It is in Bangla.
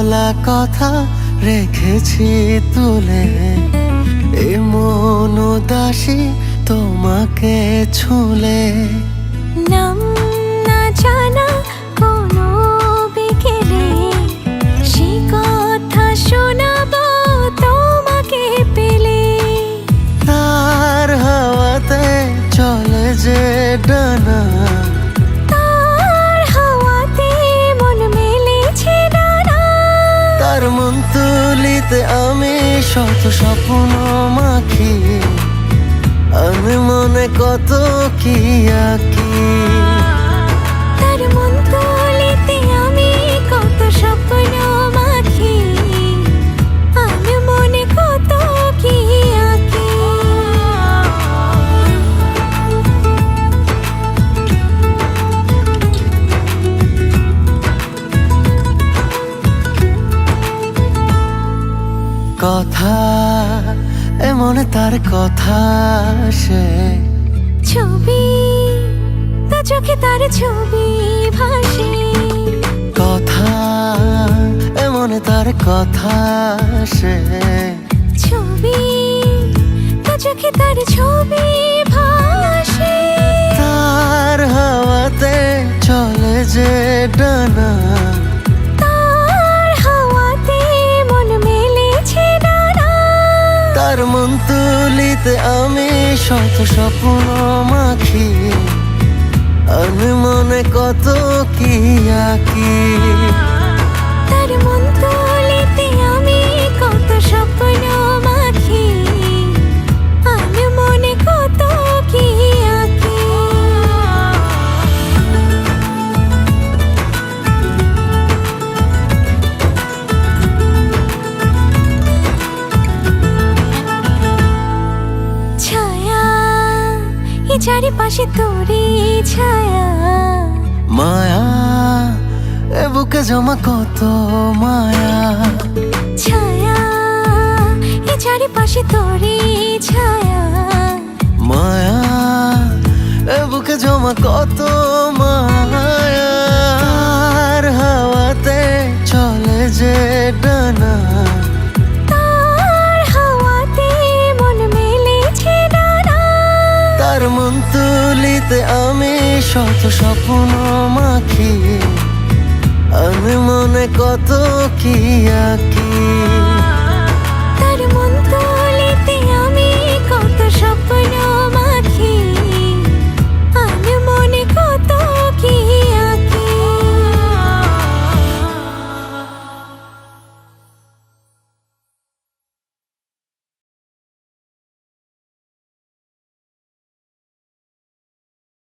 বলা কথা রেখেছি তুলে, এ মন উদাসী তোমাকে ছুলে। নাম না জানা কোনো বিকেলে সে কথা শোনাবো তোমাকে পেলে। তার হাওয়াতে চলে যে ডানা, তার হাওয়াতে মন মেলেছে ডানা। তার মন তুলিতে আমি শত স্বপ্ন মাখি, আমি মনে কত কি আঁকি। তার মন তুলিতে আমি কত স্বপ্ন মাখি, আমি মনে কত কি আঁকি। কথা এমন তার কথা সে, ছবি তা চোখে তার ছবি ভাসে। কথা এমন তার কথা সে, ছবি তা চোখে তার ছবি ভাসে। তার হাওয়াতে চলে যে ডানা, তার হাওয়াতে মন মেলেছে ডানা। তার মন তুলিতে আমি শত স্বপ্ন মাখি, আমি মনে কত কি আঁকি। তার মন তুলিতে আমি কত স্বপ্ন মাখি, আমি মনে কত কি আঁকি। ছায়া এই চারিপাশে তোরই ছায়া, মায়া এ বুকে জমা কত মায়া। ছায়া এই চারিপাশে তোরই ছায়া। মায়া এ বুকে জমা কত মায়া। তার হাওয়াতে চলে যে ডানা, তার হাওয়াতে মন মেলেছে ডানা। তার মন তুলিতে আমি শত স্বপ্ন মাখি, আমি মনে কত কি আঁকি।